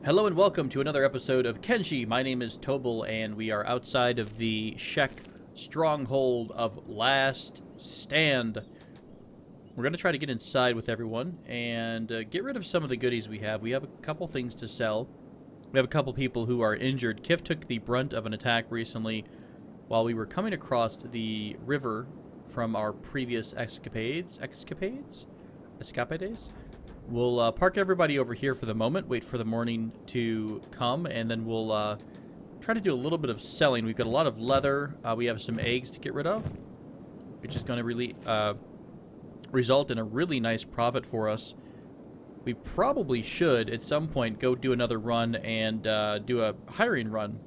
Hello and welcome to another episode of Kenshi. My name is Tobal, and we are outside of the Shek stronghold of Last Stand. We're going to try to get inside with everyone and get rid of some of the goodies we have. We have a couple things to sell. We have a couple people who are injured. Kif took the brunt of an attack recently while we were coming across the river from our previous escapades. We'll park everybody over here for the moment, wait for the morning to come, and then we'll try to do a little bit of selling. We've got a lot of leather. We have some eggs to get rid of, which is going to really result in a really nice profit for us. We probably should, at some point, go do another run and do a hiring run.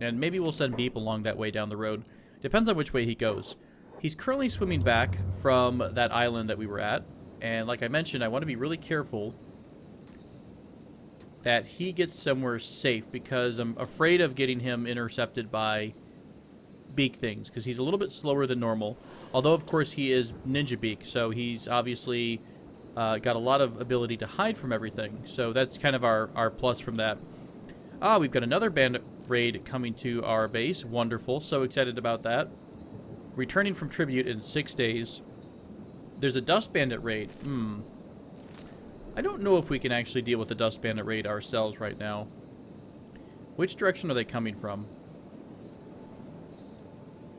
And maybe we'll send Beep along that way down the road. Depends on which way he goes. He's currently swimming back from that island that we were at. And like I mentioned, I want to be really careful that he gets somewhere safe because I'm afraid of getting him intercepted by beak things because he's a little bit slower than normal. Although, of course, he is Ninja Beak, so he's obviously got a lot of ability to hide from everything. So that's kind of our plus from that. We've got another bandit raid coming to our base. Wonderful. So excited about that. Returning from tribute in 6 days. There's a Dust Bandit raid. I don't know if we can actually deal with the Dust Bandit raid ourselves right now. Which direction are they coming from?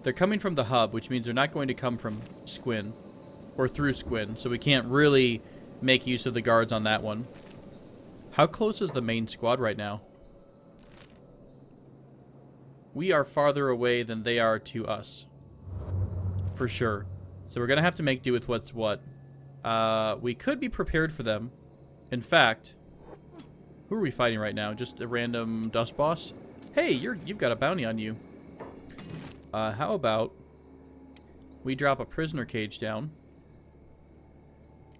They're coming from the hub, which means they're not going to come from Squin. Or through Squin, so we can't really make use of the guards on that one. How close is the main squad right now? We are farther away than they are to us. For sure. So we're going to have to make do with what's what. We could be prepared for them. In fact, who are we fighting right now? Just a random dust boss? Hey, you've got a bounty on you. How about we drop a prisoner cage down?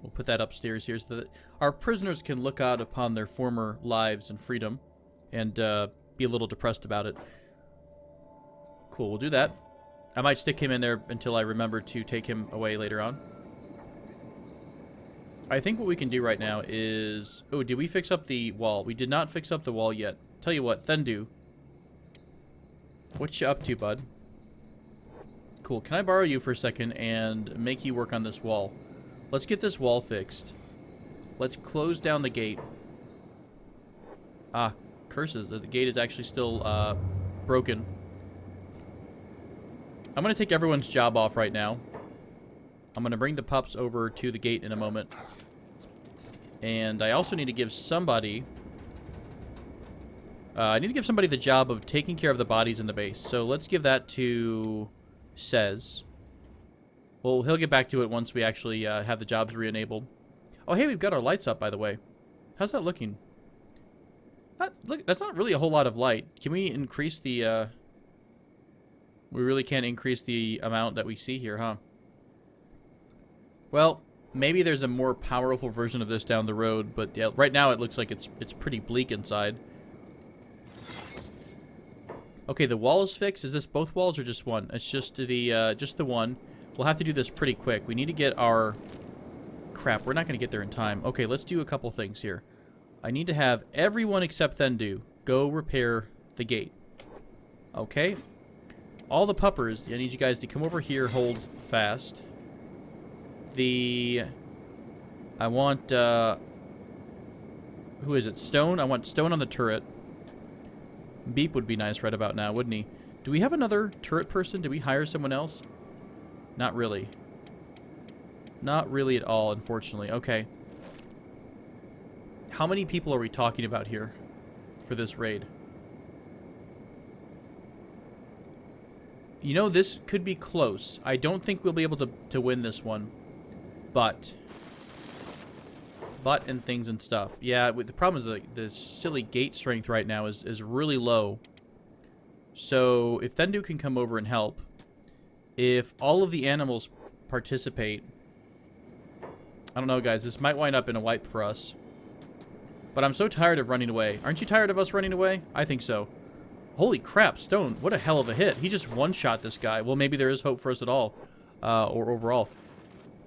We'll put that upstairs here so that our prisoners can look out upon their former lives and freedom and be a little depressed about it. Cool, we'll do that. I might stick him in there until I remember to take him away later on. I think what we can do right now is... Oh, did we fix up the wall? We did not fix up the wall yet. Tell you what, Thendu. What you up to, bud? Cool, can I borrow you for a second and make you work on this wall? Let's get this wall fixed. Let's close down the gate. Curses. The gate is actually still broken. I'm going to take everyone's job off right now. I'm going to bring the pups over to the gate in a moment. And I also need to give somebody... I need to give somebody the job of taking care of the bodies in the base. So let's give that to Says. Well, he'll get back to it once we actually have the jobs re-enabled. Oh, hey, we've got our lights up, by the way. How's that looking? Look, that's not really a whole lot of light. Can we increase the... We really can't increase the amount that we see here, huh? Well, maybe there's a more powerful version of this down the road, but yeah, right now it looks like it's pretty bleak inside. Okay, the wall is fixed. Is this both walls or just one? It's just the one. We'll have to do this pretty quick. We need to get our... Crap, we're not going to get there in time. Okay, let's do a couple things here. I need to have everyone except Thendu go repair the gate. Okay. All the puppers, I need you guys to come over here, hold fast. I want, who is it? Stone? I want Stone on the turret. Beep would be nice right about now, wouldn't he? Do we have another turret person? Did we hire someone else? Not really. Not really at all, unfortunately. Okay. How many people are we talking about here for this raid? You know, this could be close. I don't think we'll be able to win this one. But and things and stuff. Yeah, the problem is the silly gate strength right now is really low. So if Thendu can come over and help, if all of the animals participate, I don't know, guys. This might wind up in a wipe for us. But I'm so tired of running away. Aren't you tired of us running away? I think so. Holy crap, Stone, what a hell of a hit. He just one-shot this guy. Well, maybe there is hope for us at all, or overall.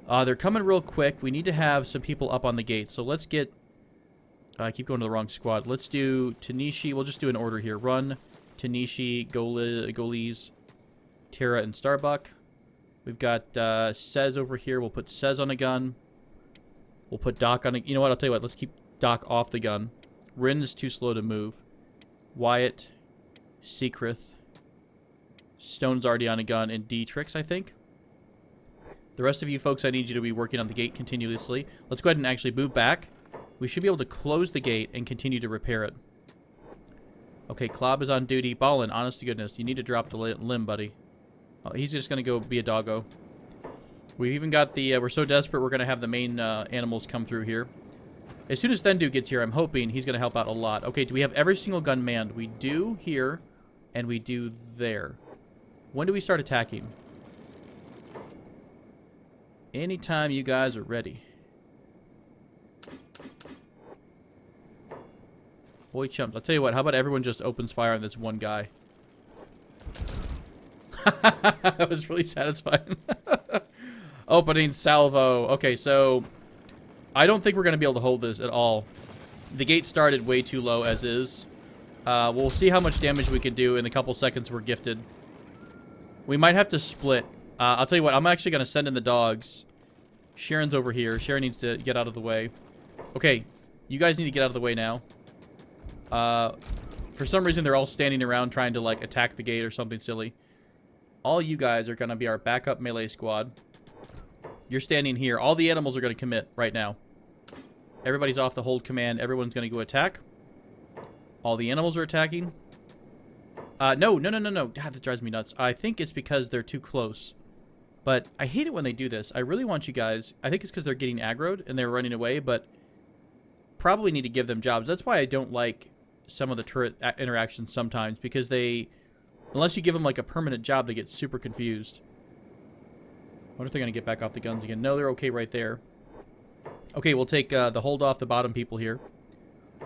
They're coming real quick. We need to have some people up on the gate. So let's get I keep going to the wrong squad. Let's do Tanishi. We'll just do an order here. Run, Tanishi, Goalies, Tara, and Starbuck. We've got Sez over here. We'll put Sez on a gun. We'll put Doc on a... You know what? I'll tell you what. Let's keep Doc off the gun. Rin is too slow to move. Wyatt, Seakrith, Stone's already on a gun, and D-Trix, I think. The rest of you folks, I need you to be working on the gate continuously. Let's go ahead and actually move back. We should be able to close the gate and continue to repair it. Okay, Klob is on duty. Ballin, honest to goodness, you need to drop the limb, buddy. Oh, he's just going to go be a doggo. We've even got the... we're so desperate, we're going to have the main animals come through here. As soon as Thendu gets here, I'm hoping he's going to help out a lot. Okay, do we have every single gun manned? We do here, and we do there. When do we start attacking? Anytime you guys are ready. Boy chumps. I'll tell you what, how about everyone just opens fire on this one guy? That was really satisfying. Opening salvo. Okay, so... I don't think we're going to be able to hold this at all. The gate started way too low as is. We'll see how much damage we can do in the couple seconds we're gifted. We might have to split. I'll tell you what, I'm actually going to send in the dogs. Sharon's over here. Sharon needs to get out of the way. Okay, you guys need to get out of the way now. For some reason, they're all standing around trying to, like, attack the gate or something silly. All you guys are going to be our backup melee squad. You're standing here. All the animals are going to commit right now. Everybody's off the hold command. Everyone's going to go attack. All the animals are attacking. No. God, that drives me nuts. I think it's because they're too close. But I hate it when they do this. I really want you guys... I think it's because they're getting aggroed and they're running away, but probably need to give them jobs. That's why I don't like some of the turret interactions sometimes, because they... Unless you give them, like, a permanent job, they get super confused. I wonder if they're going to get back off the guns again. No, they're okay right there. Okay, we'll take the hold off the bottom people here.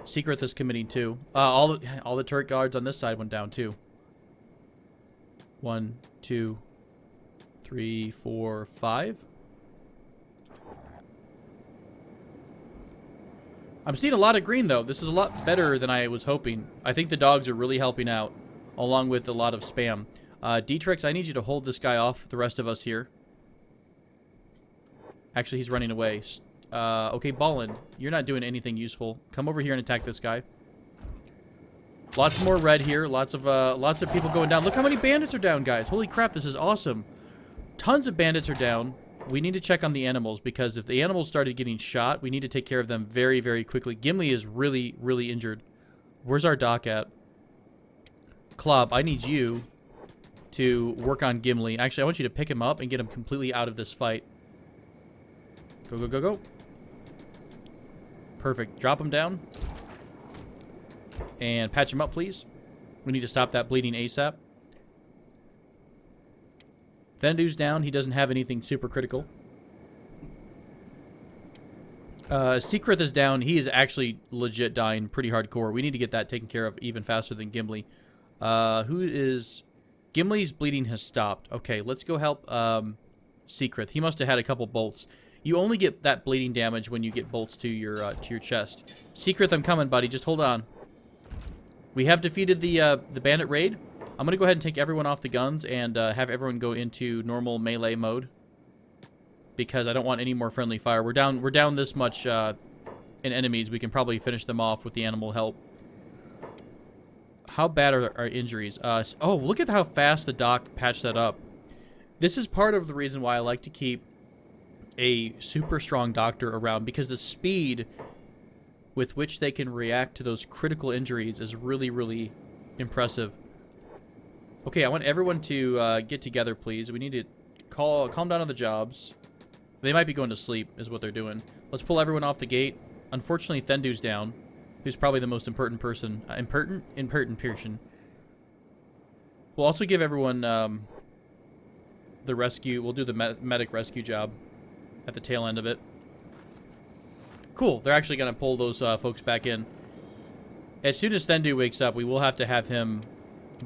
Seakrith is committing too. All the turret guards on this side went down too. 1, 2, 3, 4, 5. I'm seeing a lot of green though. This is a lot better than I was hoping. I think the dogs are really helping out, along with a lot of spam. D-Trix, I need you to hold this guy off the rest of us here. Actually, he's running away. Okay, Ballin, you're not doing anything useful. Come over here and attack this guy. Lots more red here. Lots of people going down. Look how many bandits are down, guys. Holy crap, this is awesome. Tons of bandits are down. We need to check on the animals, because if the animals started getting shot, we need to take care of them very, very quickly. Gimli is really, really injured. Where's our doc at? Klob, I need you to work on Gimli. Actually, I want you to pick him up and get him completely out of this fight. Go, go, go, go. Perfect. Drop him down. And patch him up, please. We need to stop that bleeding ASAP. Thendu's down. He doesn't have anything super critical. Seakrith is down. He is actually legit dying pretty hardcore. We need to get that taken care of even faster than Gimli. Who is... Gimli's bleeding has stopped. Okay, let's go help Seakrith. He must have had a couple bolts. You only get that bleeding damage when you get bolts to your chest. Seakrith, I'm coming, buddy. Just hold on. We have defeated the bandit raid. I'm going to go ahead and take everyone off the guns and have everyone go into normal melee mode, because I don't want any more friendly fire. We're down this much in enemies. We can probably finish them off with the animal help. How bad are our injuries? Oh, look at how fast the doc patched that up. This is part of the reason why I like to keep a super strong doctor around, because the speed with which they can react to those critical injuries is really, really impressive. Okay, I want everyone to get together, please. We need to calm down on the jobs. They might be going to sleep, is what they're doing. Let's pull everyone off the gate. Unfortunately, Thendu's down, who's probably the most important person. Impertinent person. We'll also give everyone the rescue. We'll do the medic rescue job at the tail end of it. Cool. They're actually going to pull those folks back in. As soon as Thendu wakes up, we will have to have him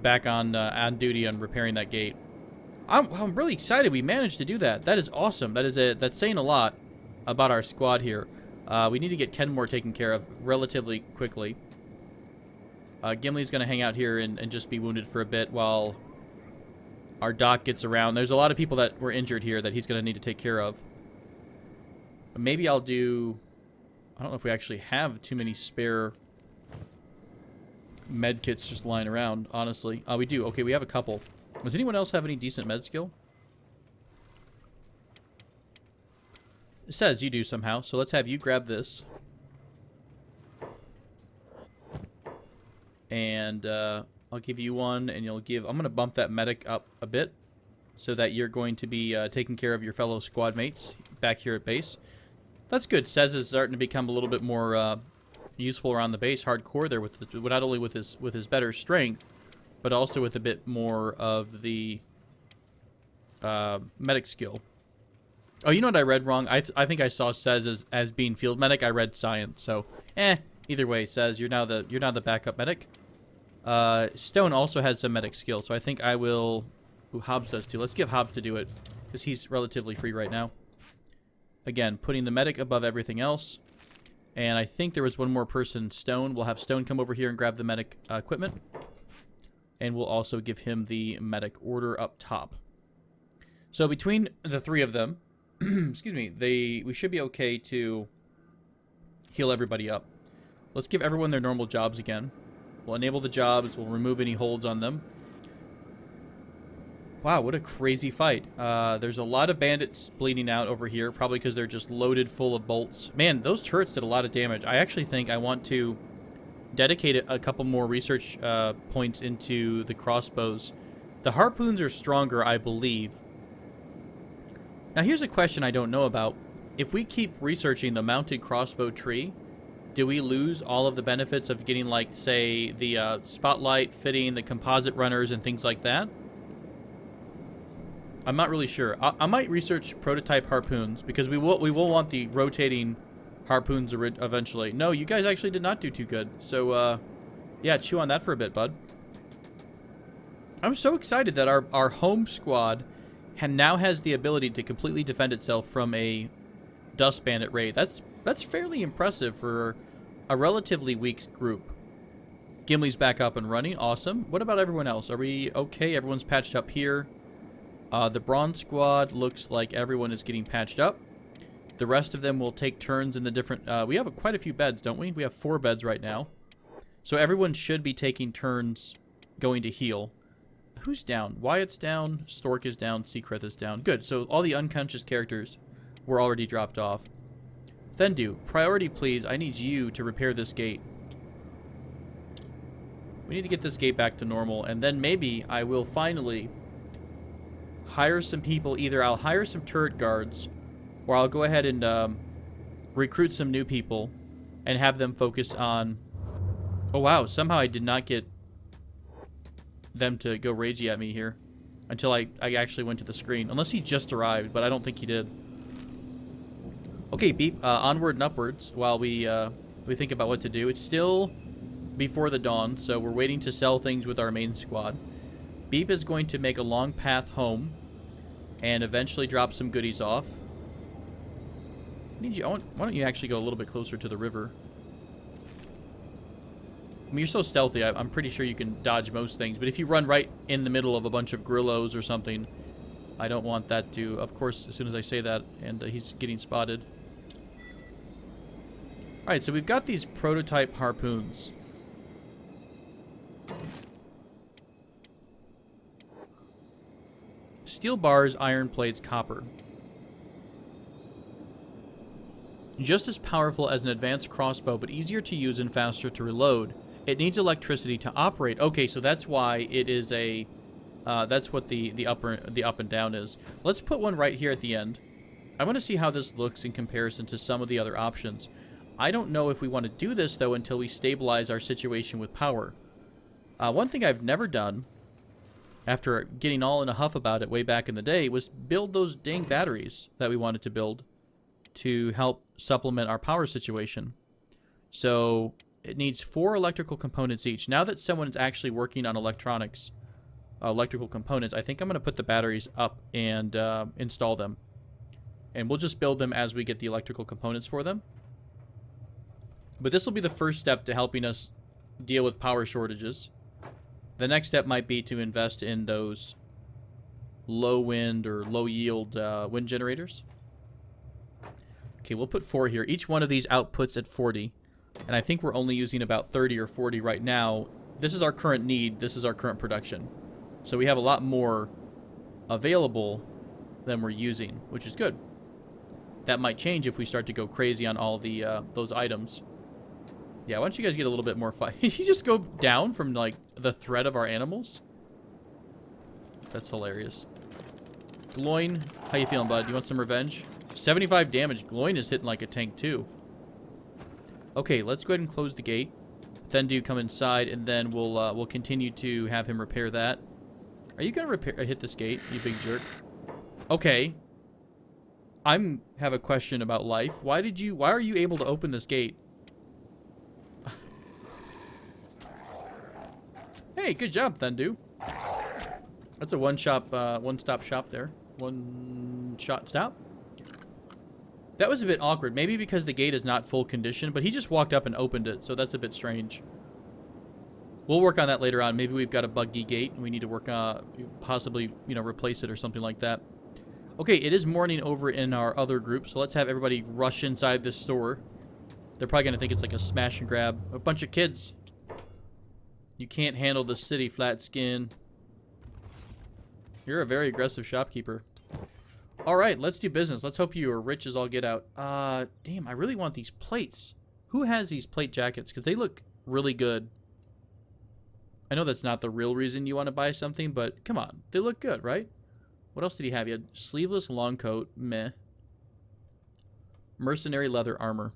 back on duty on repairing that gate. I'm really excited we managed to do that. That is awesome. That's saying a lot about our squad here. We need to get Kenmore taken care of relatively quickly. Gimli's going to hang out here and just be wounded for a bit while our doc gets around. There's a lot of people that were injured here that he's going to need to take care of. Maybe I'll do... I don't know if we actually have too many spare med kits just lying around, honestly. We do. Okay, we have a couple. Does anyone else have any decent med skill? It says you do somehow, so let's have you grab this. And I'll give you one, and you'll give... I'm going to bump that medic up a bit so that you're going to be taking care of your fellow squad mates back here at base. That's good. Sez is starting to become a little bit more useful around the base, hardcore there, with not only with his better strength, but also with a bit more of the medic skill. Oh, you know what I read wrong? I think I saw Sez as being field medic. I read science, so either way, Sez, you're now the backup medic. Stone also has some medic skill, so I think I will... Ooh, Hobbs does too. Let's give Hobbs to do it, because he's relatively free right now. Again, putting the medic above everything else. And I think there was one more person, Stone. We'll have Stone come over here and grab the medic equipment. And we'll also give him the medic order up top. So between the three of them, excuse me, we should be okay to heal everybody up. Let's give everyone their normal jobs again. We'll enable the jobs. We'll remove any holds on them. Wow, what a crazy fight. There's a lot of bandits bleeding out over here, probably because they're just loaded full of bolts. Man, those turrets did a lot of damage. I actually think I want to dedicate a couple more research points into the crossbows. The harpoons are stronger, I believe. Now, here's a question I don't know about. If we keep researching the mounted crossbow tree, do we lose all of the benefits of getting, like, say, the spotlight fitting, the composite runners, and things like that? I'm not really sure. I might research prototype harpoons, because we will want the rotating harpoons eventually. No, you guys actually did not do too good. So, yeah, chew on that for a bit, bud. I'm so excited that our home squad now has the ability to completely defend itself from a Dust Bandit raid. That's fairly impressive for a relatively weak group. Gimli's back up and running. Awesome. What about everyone else? Are we okay? Everyone's patched up here. The Bronze Squad looks like everyone is getting patched up. The rest of them will take turns in the different... we have quite a few beds, don't we? We have 4 beds right now. So everyone should be taking turns going to heal. Who's down? Wyatt's down. Stork is down. Seacreth is down. Good. So all the unconscious characters were already dropped off. Thendu, priority please. I need you to repair this gate. We need to get this gate back to normal. And then maybe I will finally... hire some people. Either I'll hire some turret guards, or I'll go ahead and recruit some new people and have them focus on... Oh, wow. Somehow I did not get them to go ragey at me here until I actually went to the screen. Unless he just arrived, but I don't think he did. Okay, Beep. Onward and upwards while we think about what to do. It's still before the dawn, so we're waiting to sell things with our main squad. Beep is going to make a long path home and eventually drop some goodies off. Why don't you actually go a little bit closer to the river? I mean, you're so stealthy, I'm pretty sure you can dodge most things. But if you run right in the middle of a bunch of Grillos or something, I don't want that to... Of course, as soon as I say that, and he's getting spotted. Alright, so we've got these prototype harpoons. Steel bars, iron plates, copper. Just as powerful as an advanced crossbow, but easier to use and faster to reload. It needs electricity to operate. Okay, so that's why it is a... that's what the up and down is. Let's put one right here at the end. I want to see how this looks in comparison to some of the other options. I don't know if we want to do this, though, until we stabilize our situation with power. One thing I've never done, after getting all in a huff about it way back in the day, was build those dang batteries that we wanted to build to help supplement our power situation. So it needs 4 electrical components each. Now that someone's actually working on electronics, electrical components, I think I'm going to put the batteries up and install them. And we'll just build them as we get the electrical components for them. But this will be the first step to helping us deal with power shortages. The next step might be to invest in those low wind or low yield wind generators. Okay, we'll put 4 here. Each one of these outputs at 40. And I think we're only using about 30 or 40 right now. This is our current need. This is our current production. So we have a lot more available than we're using, which is good. That might change if we start to go crazy on all the those items. Yeah, why don't you guys get a little bit more fight? You just go down from, like, the threat of our animals? That's hilarious. Gloin, how you feeling, bud? You want some revenge? 75 damage. Gloin is hitting like a tank, too. Okay, let's go ahead and close the gate. Then do come inside, and then we'll continue to have him repair that. Are you gonna hit this gate, you big jerk? Okay. Have a question about life. Why are you able to open this gate? Hey, good job, Thendu. That's a one-stop shop there. One-shot stop. That was a bit awkward. Maybe because the gate is not full condition, but he just walked up and opened it, so that's a bit strange. We'll work on that later on. Maybe we've got a buggy gate, and we need to work possibly, you know, replace it or something like that. Okay, it is morning over in our other group, so let's have everybody rush inside this store. They're probably going to think it's like a smash and grab. A bunch of kids. You can't handle the city, flat skin. You're a very aggressive shopkeeper. All right, let's do business. Let's hope you are rich as all get out. Damn, I really want these plates. Who has these plate jackets? Because they look really good. I know that's not the real reason you want to buy something, but come on. They look good, right? What else did he have? He had sleeveless long coat. Meh. Mercenary leather armor.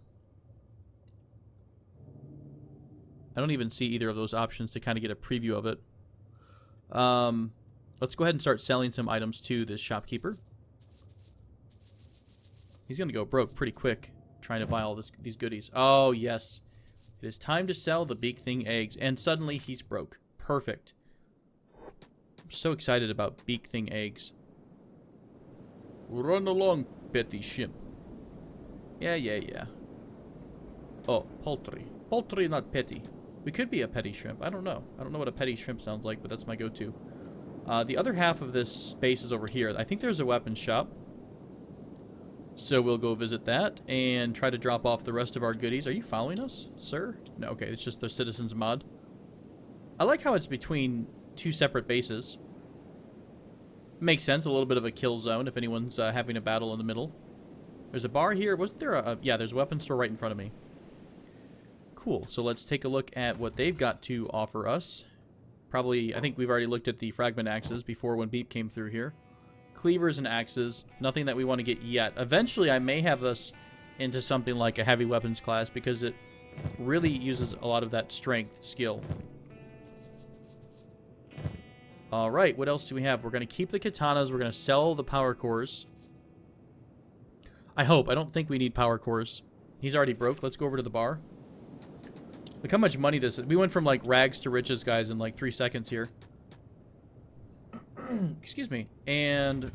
I don't even see either of those options to kind of get a preview of it. Let's go ahead and start selling some items to this shopkeeper. He's going to go broke pretty quick trying to buy all these goodies. Oh, yes. It is time to sell the Beak Thing eggs. And suddenly he's broke. Perfect. I'm so excited about Beak Thing eggs. Run along, petty shrimp. Yeah. Oh, poultry. Poultry, not petty. We could be a petty shrimp. I don't know. I don't know what a petty shrimp sounds like, but that's my go-to. The other half of this space is over here. I think there's a weapons shop. So we'll go visit that and try to drop off the rest of our goodies. Are you following us, sir? No, okay. It's just the Citizens mod. I like how it's between 2 separate bases. Makes sense. A little bit of a kill zone if anyone's having a battle in the middle. There's a bar here. Wasn't there a... Yeah, there's a weapons store right in front of me. Cool. So let's take a look at what they've got to offer us. Probably, I think we've already looked at the fragment axes before when Beep came through here. Cleavers and axes. Nothing that we want to get yet. Eventually, I may have us into something like a heavy weapons class because it really uses a lot of that strength skill. Alright, what else do we have? We're going to keep the katanas. We're going to sell the power cores. I hope. I don't think we need power cores. He's already broke. Let's go over to the bar. Look how much money this is. We went from, like, rags to riches, guys, in, like, 3 seconds here. Excuse me. And...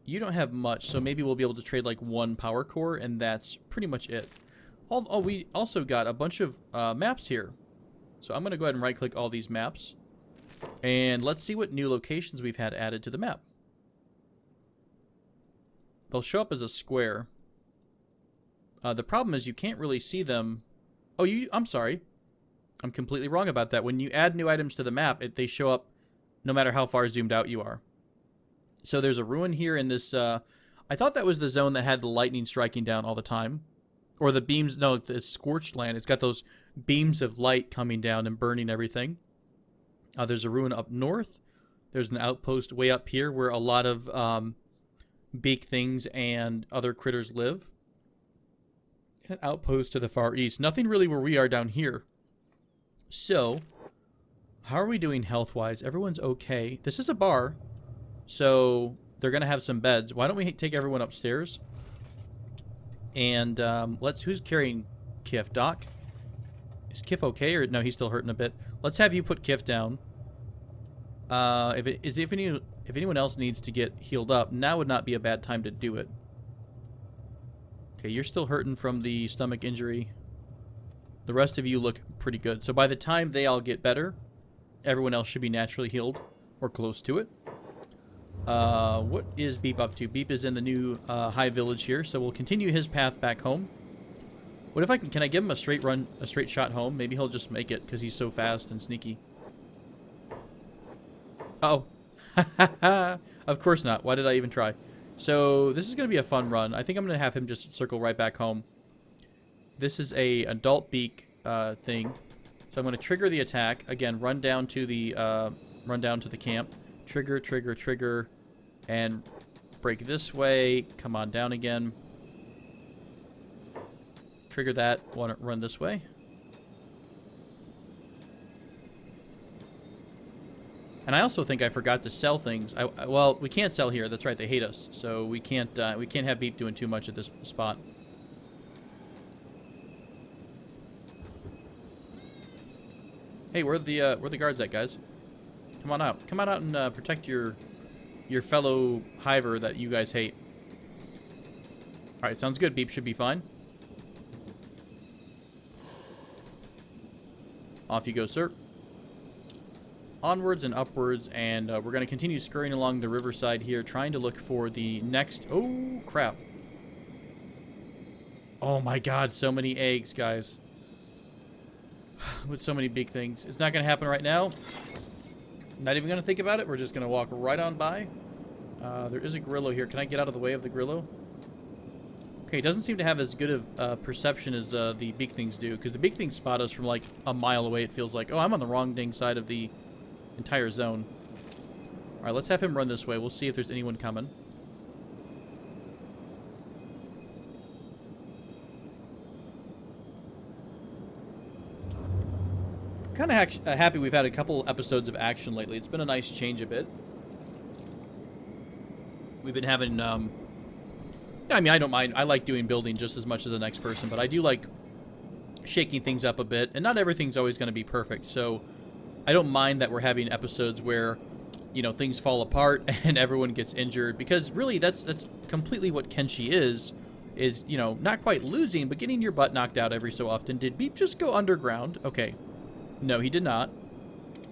you don't have much, so maybe we'll be able to trade, like, 1 power core, and that's pretty much it. Oh, we also got a bunch of maps here. So I'm going to go ahead and right-click all these maps. And let's see what new locations we've had added to the map. They'll show up as a square. The problem is you can't really see them. Oh, I'm sorry. I'm completely wrong about that. When you add new items to the map, they show up no matter how far zoomed out you are. So there's a ruin here in this... I thought that was the zone that had the lightning striking down all the time. Or the beams... No, it's scorched land. It's got those beams of light coming down and burning everything. There's a ruin up north. There's an outpost way up here where a lot of beak things and other critters live. An outpost to the far east. Nothing really where we are down here. So, how are we doing health-wise? Everyone's okay. This is a bar, so they're going to have some beds. Why don't we take everyone upstairs? And who's carrying Kif? Doc? Is Kif okay? Or no, he's still hurting a bit. Let's have you put Kif down. If anyone else needs to get healed up, now would not be a bad time to do it. Okay, you're still hurting from the stomach injury. The rest of you look pretty good. So by the time they all get better, everyone else should be naturally healed or close to it. What is Beep up to? Beep is in the new high village here, so we'll continue his path back home. What if can I give him a straight shot home? Maybe he'll just make it because he's so fast and sneaky. Uh-oh. Of course not. Why did I even try? So this is going to be a fun run. I think I'm going to have him just circle right back home. This is a adult beak thing. So I'm going to trigger the attack. Again, run down to the camp. Trigger, trigger, trigger. And break this way. Come on down again. Trigger that. Want to run this way. And I also think I forgot to sell things. Well, we can't sell here. That's right. They hate us. So we can't have Beep doing too much at this spot. Hey, where the guards at, guys? Come on out. Come on out and protect your fellow hiver that you guys hate. All right, sounds good. Beep should be fine. Off you go, sir. Onwards and upwards, and we're going to continue scurrying along the riverside here, trying to look for the next... Oh, crap. Oh, my God. So many eggs, guys. With so many big things. It's not going to happen right now. Not even going to think about it. We're just going to walk right on by. There is a Grillo here. Can I get out of the way of the Grillo? Okay, it doesn't seem to have as good of perception as the big things do, because the big things spot us from like a mile away, it feels like. Oh, I'm on the wrong dang side of the entire zone. Alright, let's have him run this way. We'll see if there's anyone coming. Kind of happy we've had a couple episodes of action lately. It's been a nice change a bit. We've been having, I mean, I don't mind. I like doing building just as much as the next person, but I do like shaking things up a bit, and not everything's always going to be perfect, so I don't mind that we're having episodes where, you know, things fall apart and everyone gets injured, because really that's completely what Kenshi is, you know, not quite losing, but getting your butt knocked out every so often. Did Beep just go underground? Okay. No, he did not.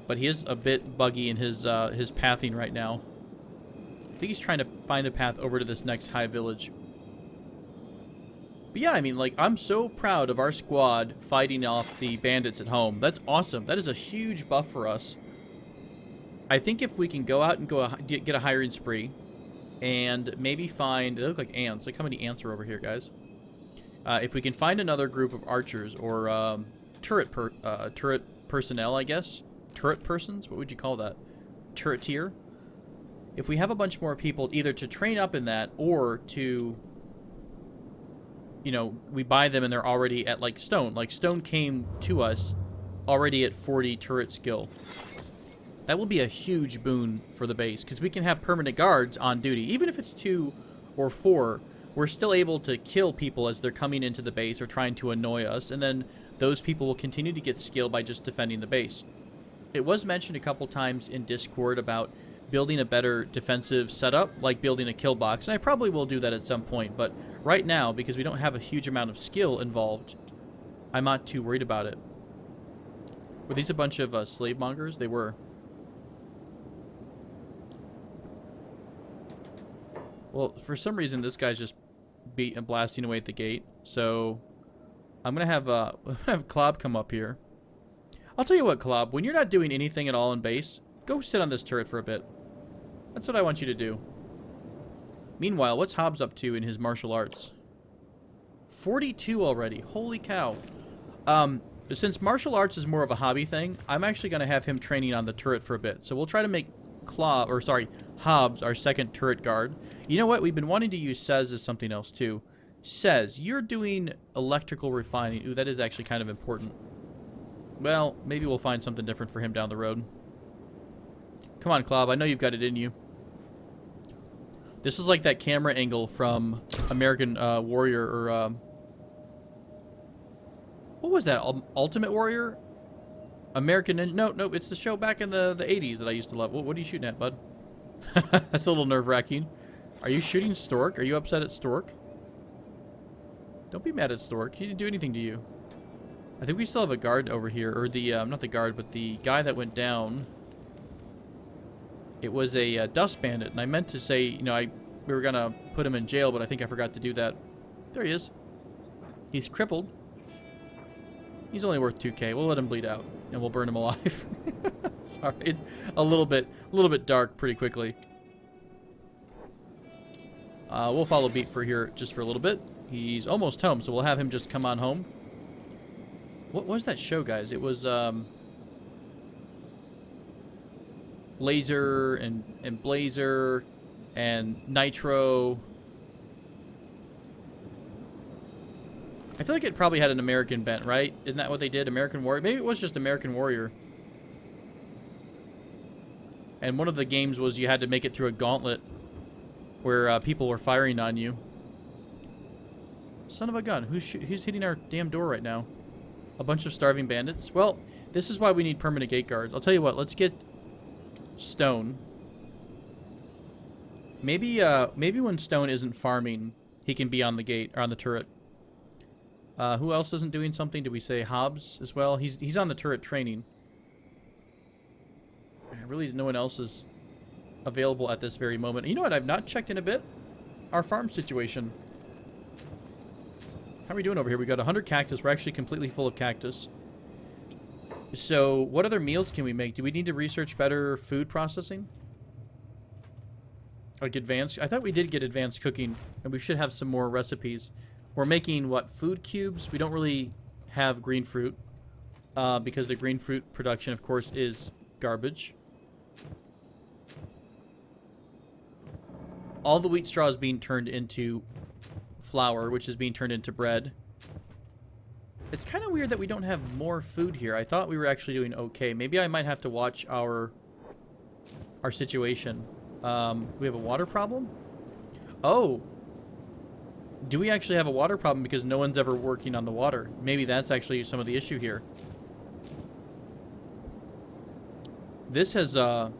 But he is a bit buggy in his pathing right now. I think he's trying to find a path over to this next high village. But yeah, I mean, like, I'm so proud of our squad fighting off the bandits at home. That's awesome. That is a huge buff for us. I think if we can go out and get a hiring spree and maybe find... They look like ants. Like, how many ants are over here, guys? If we can find another group of archers or turret personnel, I guess. Turret persons? What would you call that? Turret tier? If we have a bunch more people either to train up in that or to... You know, we buy them and they're already at, like, stone. Like, stone came to us already at 40 turret skill. That will be a huge boon for the base, because we can have permanent guards on duty. Even if it's 2 or 4, we're still able to kill people as they're coming into the base or trying to annoy us, and then those people will continue to get skill by just defending the base. It was mentioned a couple times in Discord about building a better defensive setup, like building a kill box, and I probably will do that at some point, but right now, because we don't have a huge amount of skill involved, I'm not too worried about it. Were these a bunch of slave mongers? They were. Well, for some reason, this guy's just blasting away at the gate, so I'm gonna have Klob come up here. I'll tell you what, Klob, when you're not doing anything at all in base, go sit on this turret for a bit. That's what I want you to do. Meanwhile, what's Hobbs up to in his martial arts? 42 already. Holy cow. Since martial arts is more of a hobby thing, I'm actually going to have him training on the turret for a bit. So we'll try to make Hobbs our second turret guard. You know what? We've been wanting to use Sez as something else too. Sez, you're doing electrical refining. Ooh, that is actually kind of important. Well, maybe we'll find something different for him down the road. Come on, Klob. I know you've got it in you. This is like that camera angle from American Warrior, or... what was that? Ultimate Warrior? American Ninja. No, no, it's the show back in the 80s that I used to love. What are you shooting at, bud? That's a little nerve-wracking. Are you shooting Stork? Are you upset at Stork? Don't be mad at Stork. He didn't do anything to you. I think we still have a guard over here. Or the, not the guard, but the guy that went down. It was a dust bandit. And I meant to say, you know, we were going to put him in jail, but I think I forgot to do that. There he is. He's crippled. He's only worth 2K. We'll let him bleed out. And we'll burn him alive. Sorry. It's a little bit dark pretty quickly. We'll follow Beat for here just for a little bit. He's almost home, so we'll have him just come on home. What was that show, guys? It was Laser and Blazer and Nitro. I feel like it probably had an American bent, right? Isn't that what they did? American Warrior? Maybe it was just American Warrior. And one of the games was you had to make it through a gauntlet where people were firing on you. Son of a gun. Who's hitting our damn door right now? A bunch of starving bandits? Well, this is why we need permanent gate guards. I'll tell you what. Let's get Stone. Maybe when Stone isn't farming, he can be on the gate, or on the turret. Who else isn't doing something? Did we say Hobbs as well? He's on the turret training. Really, no one else is available at this very moment. You know what? I've not checked in a bit. Our farm situation. How are we doing over here? We got 100 cactus. We're actually completely full of cactus. So, what other meals can we make? Do we need to research better food processing? Like advanced? I thought we did get advanced cooking, and we should have some more recipes. We're making, what, food cubes? We don't really have green fruit, because the green fruit production, of course, is garbage. All the wheat straw is being turned into flour, which is being turned into bread. It's kind of weird that we don't have more food here. I thought we were actually doing okay. Maybe I might have to watch our situation. We have a water problem? Oh. Do we actually have a water problem because no one's ever working on the water? Maybe that's actually some of the issue here. This has, your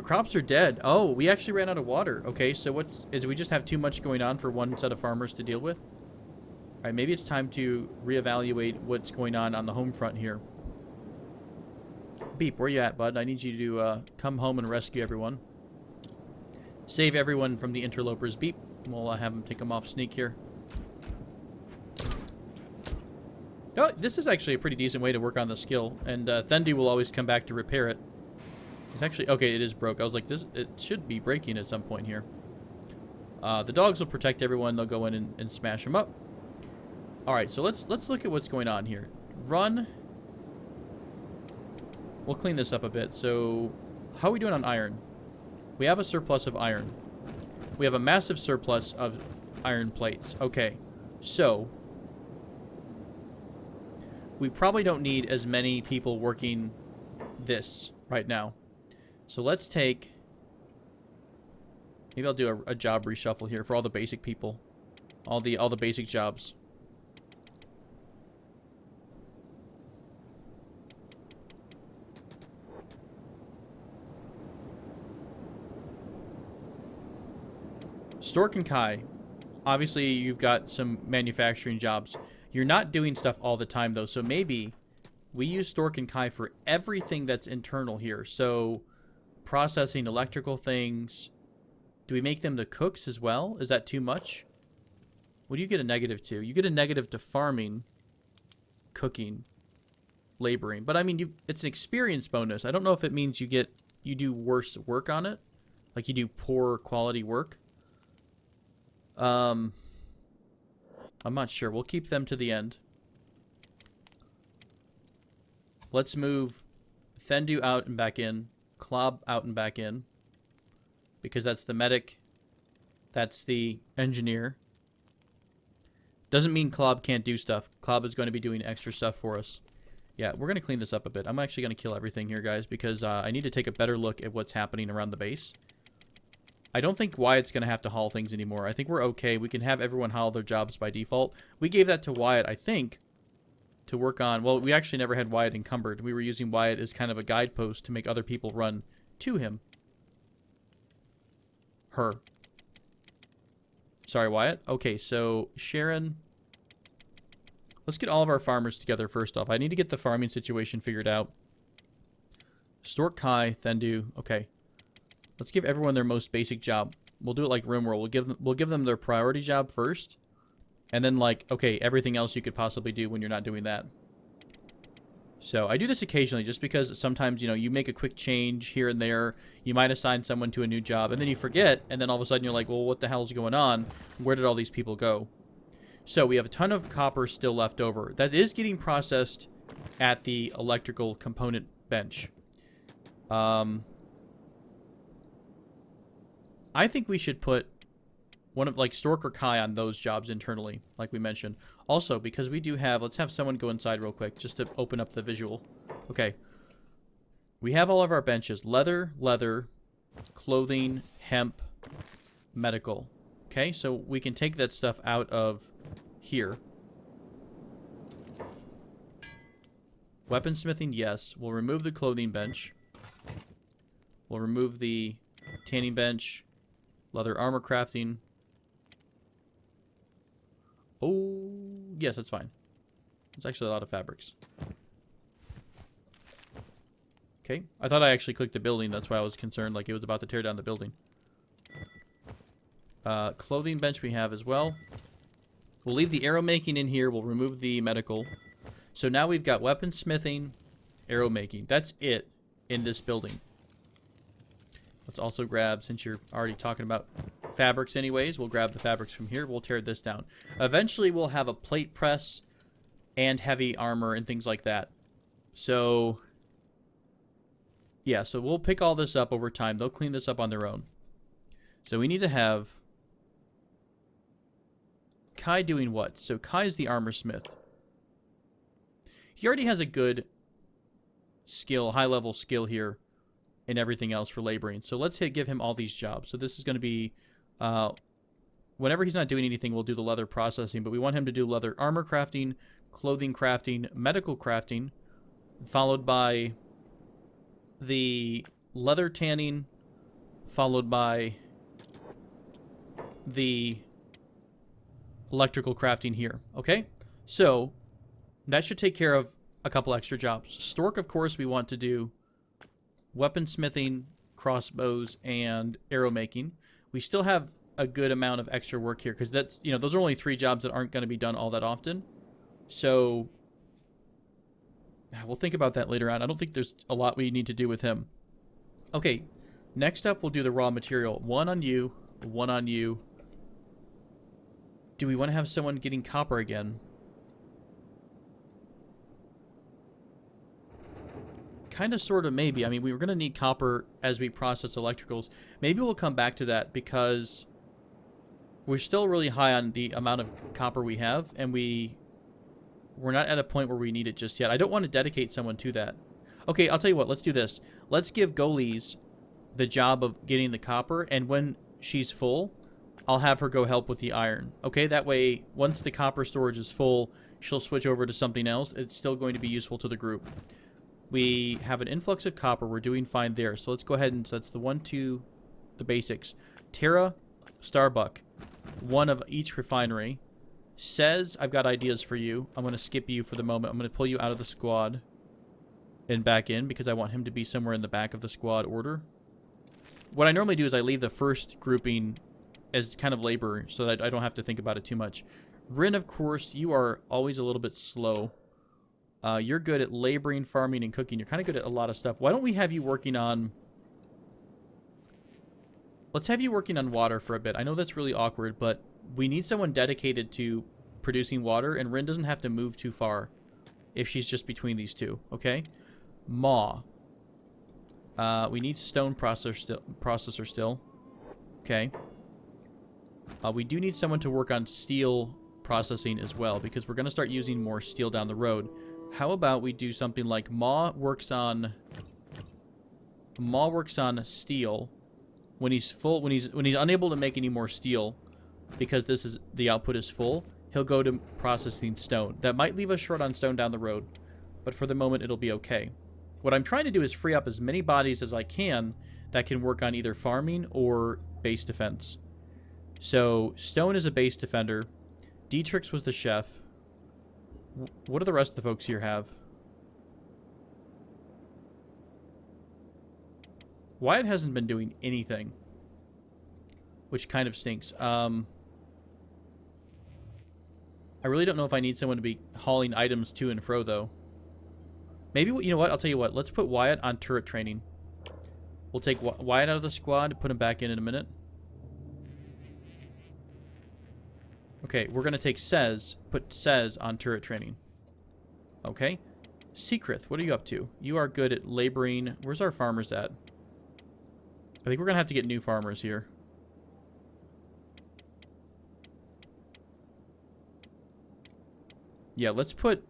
crops are dead. Oh, we actually ran out of water. Okay, so we just have too much going on for one set of farmers to deal with? All right, maybe it's time to reevaluate what's going on the home front here. Beep, where you at, bud? I need you to come home and rescue everyone. Save everyone from the interlopers. Beep. We'll have them take them off sneak here. Oh, this is actually a pretty decent way to work on the skill. And Thendi will always come back to repair it. It's actually... Okay, it is broke. I was like, it should be breaking at some point here. The dogs will protect everyone. They'll go in and smash them up. Alright, so let's look at what's going on here. Run. We'll clean this up a bit. So, how are we doing on iron? We have a surplus of iron. We have a massive surplus of iron plates. Okay, so we probably don't need as many people working this right now. So let's take... Maybe I'll do a job reshuffle here for all the basic people. All the basic jobs. Stork and Kai, obviously you've got some manufacturing jobs. You're not doing stuff all the time though, so maybe we use Stork and Kai for everything that's internal here. So processing electrical things. Do we make them the cooks as well? Is that too much? What do you get a negative to? You get a negative to farming, cooking, laboring. But I mean, it's an experience bonus. I don't know if it means you do worse work on it, like you do poor quality work. I'm not sure. We'll keep them to the end. Let's move Thendu out and back in. Klob out and back in. Because that's the medic. That's the engineer. Doesn't mean Klob can't do stuff. Klob is going to be doing extra stuff for us. Yeah, we're going to clean this up a bit. I'm actually going to kill everything here, guys, because I need to take a better look at what's happening around the base. I don't think Wyatt's going to have to haul things anymore. I think we're okay. We can have everyone haul their jobs by default. We gave that to Wyatt, I think, to work on... Well, we actually never had Wyatt encumbered. We were using Wyatt as kind of a guidepost to make other people run to him. Her. Sorry, Wyatt. Okay, so Sharon... Let's get all of our farmers together first off. I need to get the farming situation figured out. Stork, Kai, Thendu. Okay. Let's give everyone their most basic job. We'll do it like RimWorld. We'll give them their priority job first. And then, like, okay, everything else you could possibly do when you're not doing that. So, I do this occasionally just because sometimes, you know, you make a quick change here and there. You might assign someone to a new job, and then you forget, and then all of a sudden you're like, well, what the hell is going on? Where did all these people go? So, we have a ton of copper still left over. That is getting processed at the electrical component bench. I think we should put one of, like, Stork or Kai on those jobs internally, like we mentioned. Also, because we do have... Let's have someone go inside real quick, just to open up the visual. Okay. We have all of our benches. Leather, clothing, hemp, medical. Okay, so we can take that stuff out of here. Weaponsmithing, yes. We'll remove the clothing bench. We'll remove the tanning bench. Leather armor crafting. Oh, yes, that's fine. It's actually a lot of fabrics. Okay. I thought I actually clicked the building. That's why I was concerned, like it was about to tear down the building. Clothing bench we have as well. We'll leave the arrow making in here. We'll remove the medical. So now we've got weaponsmithing, arrow making. That's it in this building. Let's also grab, since you're already talking about fabrics anyways, we'll grab the fabrics from here. We'll tear this down. Eventually, we'll have a plate press and heavy armor and things like that. So, yeah, so we'll pick all this up over time. They'll clean this up on their own. So we need to have Kai doing what? So Kai's the armor smith. He already has a good skill, high-level skill here and everything else for laboring. So let's give him all these jobs. So this is going to be, whenever he's not doing anything, we'll do the leather processing, but we want him to do leather armor crafting, clothing crafting, medical crafting, followed by the leather tanning, followed by the electrical crafting here. Okay? So that should take care of a couple extra jobs. Stork, of course, we want to do weaponsmithing, crossbows, and arrow making. We still have a good amount of extra work here because that's, you know, those are only 3 jobs that aren't going to be done all that often. So we'll think about that later on. I don't think there's a lot we need to do with him. Okay, next up we'll do the raw material. 1 on you, 1 on you. Do we want to have someone getting copper again? Kind of, sort of, maybe. I mean, we were going to need copper as we process electricals. Maybe we'll come back to that because we're still really high on the amount of copper we have, and we're not at a point where we need it just yet. I don't want to dedicate someone to that. Okay, I'll tell you what. Let's do this. Let's give Goalies the job of getting the copper, and when she's full, I'll have her go help with the iron. Okay, that way, once the copper storage is full, she'll switch over to something else. It's still going to be useful to the group. We have an influx of copper. We're doing fine there. So let's go ahead and that's the 1, 2, the basics. Terra, Starbuck, 1 of each refinery. Says, I've got ideas for you. I'm going to skip you for the moment. I'm going to pull you out of the squad and back in because I want him to be somewhere in the back of the squad order. What I normally do is I leave the first grouping as kind of labor so that I don't have to think about it too much. Rin, of course, you are always a little bit slow. You're good at laboring, farming, and cooking. You're kind of good at a lot of stuff. Why don't we have you working on... Let's have you working on water for a bit. I know that's really awkward, but we need someone dedicated to producing water, and Rin doesn't have to move too far if she's just between these two, okay? Maw. We need stone processor still. Okay. We do need someone to work on steel processing as well, because we're going to start using more steel down the road. How about we do something like Maw works on steel when he's full, when he's unable to make any more steel because the output is full. he'll go to processing stone. That might leave us short on stone down the road, but for the moment, it'll be okay. What I'm trying to do is free up as many bodies as I can that can work on either farming or base defense. So, Stone is a base defender. Dietrich was the chef. What do the rest of the folks here have? Wyatt hasn't been doing anything, which kind of stinks. I really don't know if I need someone to be hauling items to and fro, though. Maybe, you know what? I'll tell you what. Let's put Wyatt on turret training. We'll take Wyatt out of the squad, put him back in a minute. Okay, we're going to take put Sez on turret training. Okay. Secret, what are you up to? You are good at laboring. Where's our farmers at? I think we're going to have to get new farmers here. Yeah, let's put...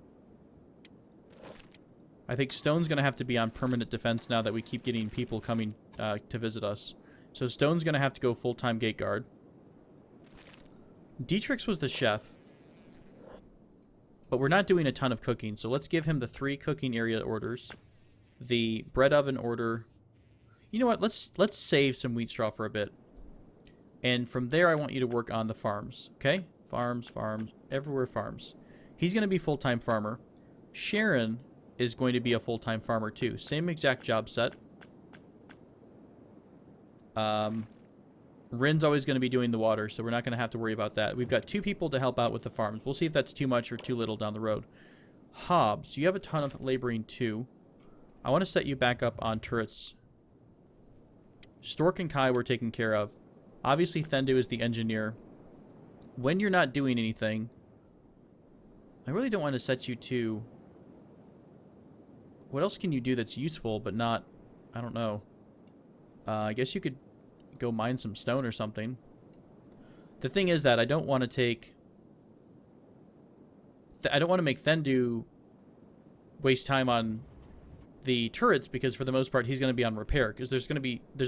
I think Stone's going to have to be on permanent defense now that we keep getting people coming to visit us. So Stone's going to have to go full-time gate guard. Dietrich was the chef. But we're not doing a ton of cooking, so let's give him the 3 cooking area orders. The bread oven order. You know what? Let's save some wheat straw for a bit. And from there, I want you to work on the farms. Okay? Farms, everywhere farms. He's going to be full-time farmer. Sharon is going to be a full-time farmer too. Same exact job set. Rin's always going to be doing the water, so we're not going to have to worry about that. We've got 2 people to help out with the farms. We'll see if that's too much or too little down the road. Hobbs, you have a ton of laboring too. I want to set you back up on turrets. Stork and Kai we're taking care of. Obviously, Thendu is the engineer. When you're not doing anything, I really don't want to set you to... What else can you do that's useful, but not... I don't know. I guess you could go mine some stone or something. The thing is that I don't want to take... I don't want to make Thendu waste time on the turrets, because for the most part, he's going to be on repair. Because there's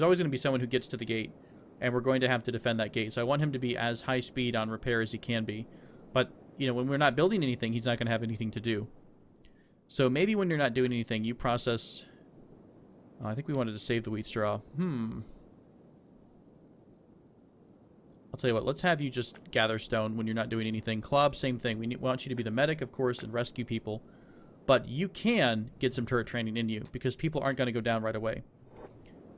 always going to be someone who gets to the gate, and we're going to have to defend that gate. So I want him to be as high speed on repair as he can be. But, you know, when we're not building anything, he's not going to have anything to do. So maybe when you're not doing anything, you process... Oh, I think we wanted to save the wheat straw. I'll tell you what, let's have you just gather stone when you're not doing anything. Klob, same thing. We want you to be the medic, of course, and rescue people. But you can get some turret training in you, because people aren't going to go down right away.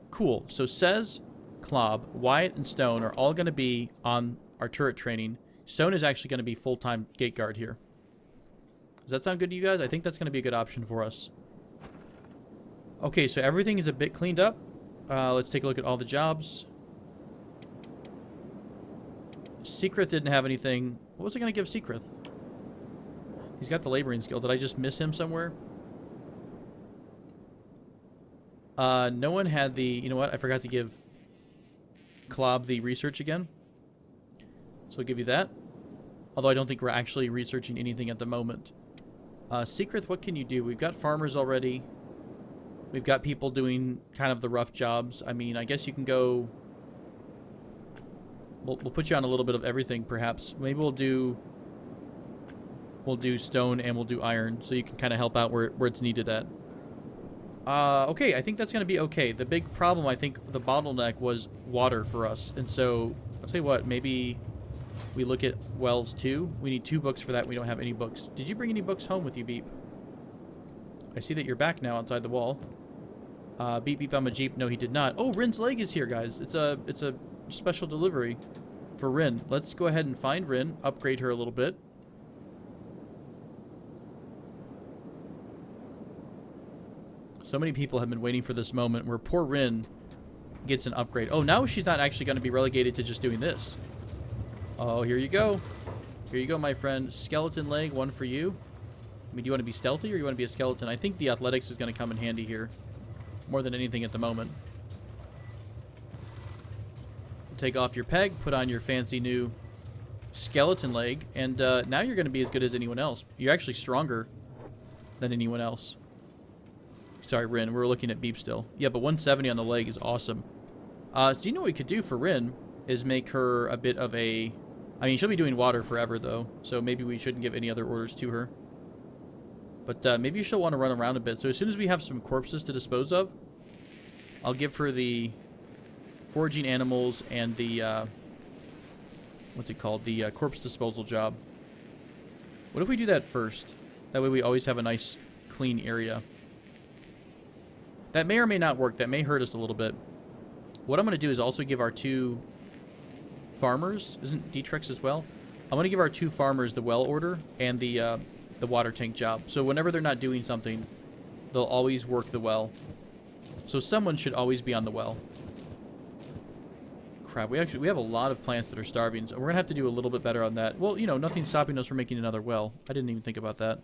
Cool. So Sez, Klob, Wyatt, and Stone are all going to be on our turret training. Stone is actually going to be full-time gate guard here. Does that sound good to you guys? I think that's going to be a good option for us. Okay, so everything is a bit cleaned up. Let's take a look at all the jobs. Secret didn't have anything. What was I going to give Secret? He's got the laboring skill. Did I just miss him somewhere? No one had the... You know what? I forgot to give Klob the research again. So I'll give you that. Although I don't think we're actually researching anything at the moment. Secret, what can you do? We've got farmers already. We've got people doing kind of the rough jobs. I mean, I guess you can go... We'll put you on a little bit of everything, perhaps. Maybe we'll do stone and we'll do iron, so you can kind of help out where it's needed at. Okay, I think that's going to be okay. The big problem, I think, the bottleneck was water for us. And so, I'll tell you what, maybe we look at wells too. We need 2 books for that. We don't have any books. Did you bring any books home with you, Beep? I see that you're back now outside the wall. Beep, beep, I'm a Jeep. No, he did not. Oh, Rin's leg is here, guys. It's a special delivery for Rin. Let's go ahead and find Rin, upgrade her a little bit. So many people have been waiting for this moment where poor Rin gets an upgrade. Oh, now she's not actually going to be relegated to just doing this. Oh, here you go. Here you go, my friend. Skeleton leg, 1 for you. I mean, do you want to be stealthy or you want to be a skeleton? I think the athletics is going to come in handy here. More than anything at the moment. Take off your peg, put on your fancy new skeleton leg, and now you're going to be as good as anyone else. You're actually stronger than anyone else. Sorry, Rin, we're looking at Beep still. Yeah, but 170 on the leg is awesome. So you know what we could do for Rin is make her a bit of a I mean, she'll be doing water forever, though, so maybe we shouldn't give any other orders to her. But maybe she'll want to run around a bit. So as soon as we have some corpses to dispose of, I'll give her the foraging animals and the, what's it called? The corpse disposal job. What if we do that first? That way we always have a nice, clean area. That may or may not work. That may hurt us a little bit. What I'm going to do is also give our 2 farmers, isn't Dietrich's as well? I'm going to give our 2 farmers the well order and the water tank job. So whenever they're not doing something, they'll always work the well. So someone should always be on the well. Crap, we have a lot of plants that are starving, so we're going to have to do a little bit better on that. Well, you know, nothing's stopping us from making another well. I didn't even think about that.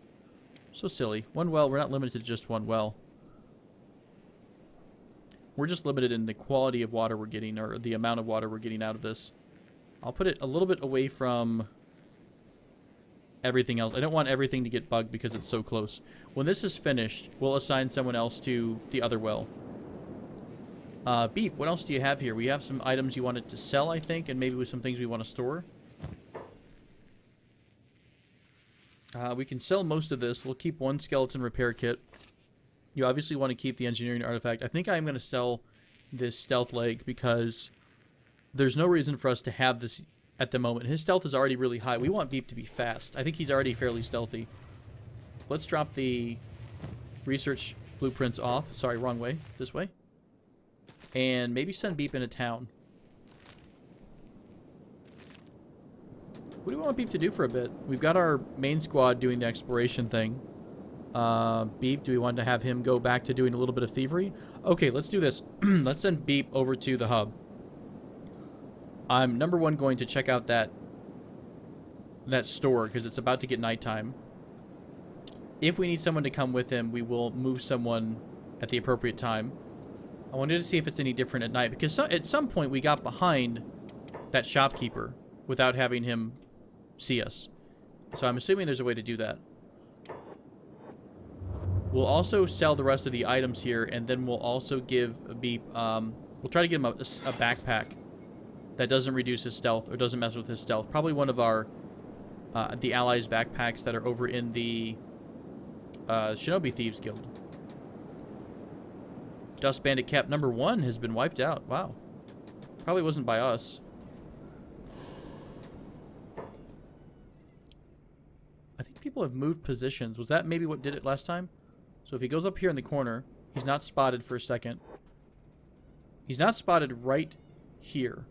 So silly. One well, we're not limited to just one well. We're just limited in the quality of water we're getting, or the amount of water we're getting out of this. I'll put it a little bit away from everything else. I don't want everything to get bugged because it's so close. When this is finished, we'll assign someone else to the other well. Beep, what else do you have here? We have some items you wanted to sell, I think, and maybe with some things we want to store. We can sell most of this. We'll keep 1 skeleton repair kit. You obviously want to keep the engineering artifact. I think I'm going to sell this stealth leg because there's no reason for us to have this at the moment. His stealth is already really high. We want Beep to be fast. I think he's already fairly stealthy. Let's drop the research blueprints off. Sorry, wrong way. This way. And maybe send Beep into town. What do we want Beep to do for a bit? We've got our main squad doing the exploration thing. Beep, do we want to have him go back to doing a little bit of thievery? Okay, let's do this. Let's send Beep over to the hub. I'm, number 1, going to check out that store, because it's about to get nighttime. If we need someone to come with him, we will move someone at the appropriate time. I wanted to see if it's any different at night, because at some point we got behind that shopkeeper without having him see us. So I'm assuming there's a way to do that. We'll also sell the rest of the items here, and then we'll also give Beep, we'll try to give him a backpack that doesn't reduce his stealth, or doesn't mess with his stealth. Probably one of our, the Allies backpacks that are over in the Shinobi Thieves Guild. Dust Bandit Cap number 1 has been wiped out. Wow. Probably wasn't by us. I think people have moved positions. Was that maybe what did it last time? So if he goes up here in the corner, he's not spotted for a second. He's not spotted right here.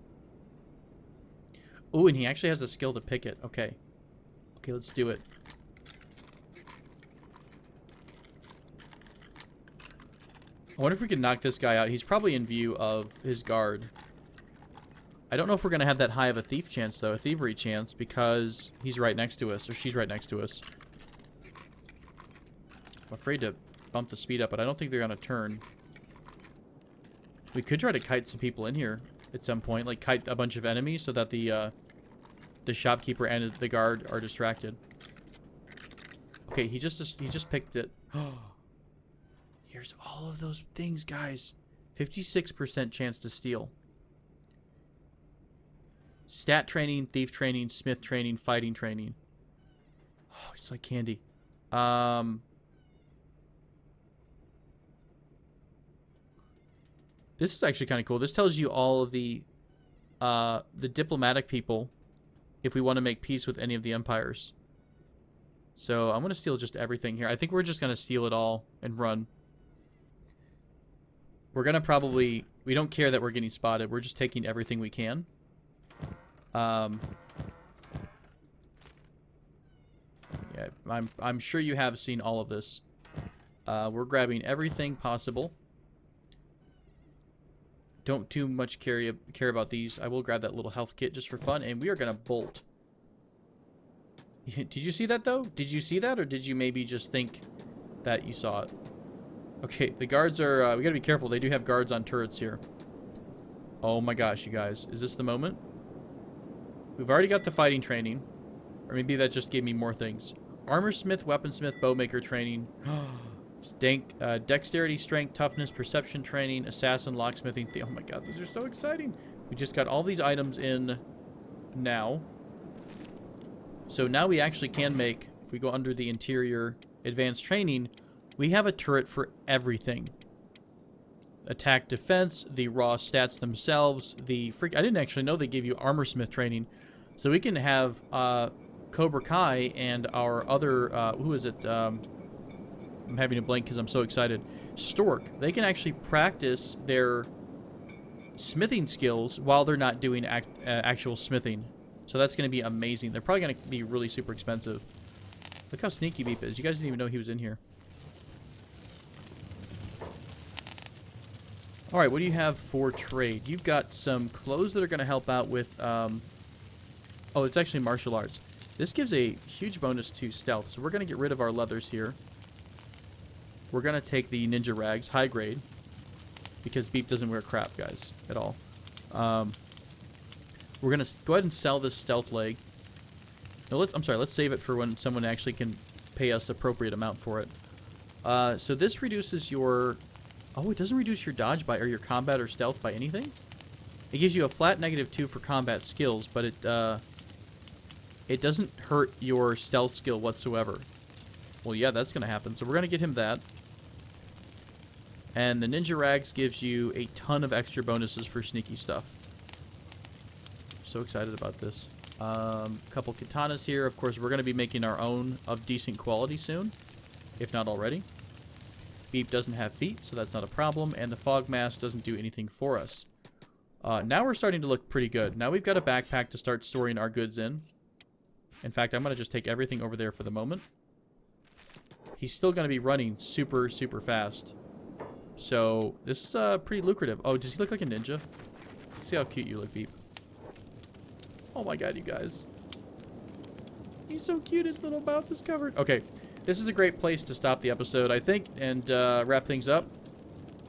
Ooh, and he actually has the skill to pick it. Okay. Okay, let's do it. I wonder if we can knock this guy out. He's probably in view of his guard. I don't know if we're going to have that high of a thief chance, though. A thievery chance, because he's right next to us, or she's right next to us. I'm afraid to bump the speed up, but I don't think they're going to turn. We could try to kite some people in here at some point. Like, kite a bunch of enemies so that the shopkeeper and the guard are distracted. Okay, he just picked it. Here's all of those things, guys. 56% chance to steal. Stat training, thief training, smith training, fighting training. Oh, it's like candy. This is actually kind of cool. This tells you all of the diplomatic people if we want to make peace with any of the empires. So I'm going to steal just everything here. I think we're just going to steal it all and run. We're going to probably... We don't care that we're getting spotted. We're just taking everything we can. Yeah, I'm sure you have seen all of this. We're grabbing everything possible. Don't too much care about these. I will grab that little health kit just for fun, and we are going to bolt. Did you see that, though? Did you see that, or did you maybe just think that you saw it? Okay, the guards are... we got to be careful. They do have guards on turrets here. Oh my gosh, you guys. Is this the moment? We've already got the fighting training. Or maybe that just gave me more things. Armorsmith, weaponsmith, bowmaker training. Dexterity, strength, toughness, perception training, assassin, locksmithing. Oh my god, these are so exciting. We just got all these items in now. So now we actually can make, if we go under the interior advanced training, we have a turret for everything. Attack, defense, the raw stats themselves, the freak. I didn't actually know they gave you armor smith training. So we can have Cobra Kai and our other, who is it? I'm having a blank because I'm so excited. Stork. They can actually practice their smithing skills while they're not doing actual smithing. So that's going to be amazing. They're probably going to be really super expensive. Look how sneaky Beep is. You guys didn't even know he was in here. Alright, what do you have for trade? You've got some clothes that are going to help out with... oh, it's actually martial arts. This gives a huge bonus to stealth. So we're going to get rid of our leathers here. We're going to take the ninja rags, high grade. Because Beep doesn't wear crap, guys, at all. We're going to go ahead and sell this stealth leg. No, let's save it for when someone actually can pay us appropriate amount for it. So this reduces your... Oh, it doesn't reduce your dodge by, or your combat or stealth by anything? It gives you a flat -2 for combat skills, but it doesn't hurt your stealth skill whatsoever. Well, yeah, that's going to happen. So we're going to get him that. And the Ninja Rags gives you a ton of extra bonuses for sneaky stuff. So excited about this. Couple katanas here. Of course, we're going to be making our own of decent quality soon, if not already. Beep doesn't have feet, so that's not a problem. And the fog mask doesn't do anything for us. Now we're starting to look pretty good. Now we've got a backpack to start storing our goods in. In fact, I'm going to just take everything over there for the moment. He's still going to be running super, super fast. So this is pretty lucrative. Oh, does he look like a ninja? See how cute you look, Beep. Oh my god, you guys. He's so cute, his little mouth is covered. Okay, this is a great place to stop the episode, I think, and wrap things up.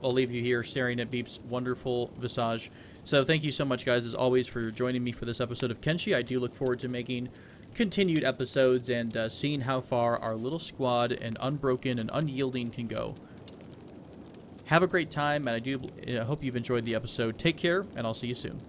I'll leave you here staring at Beep's wonderful visage. So thank you so much, guys, as always, for joining me for this episode of Kenshi. I do look forward to making continued episodes and seeing how far our little squad and unbroken and unyielding can go. Have a great time, and I hope you've enjoyed the episode. Take care, and I'll see you soon.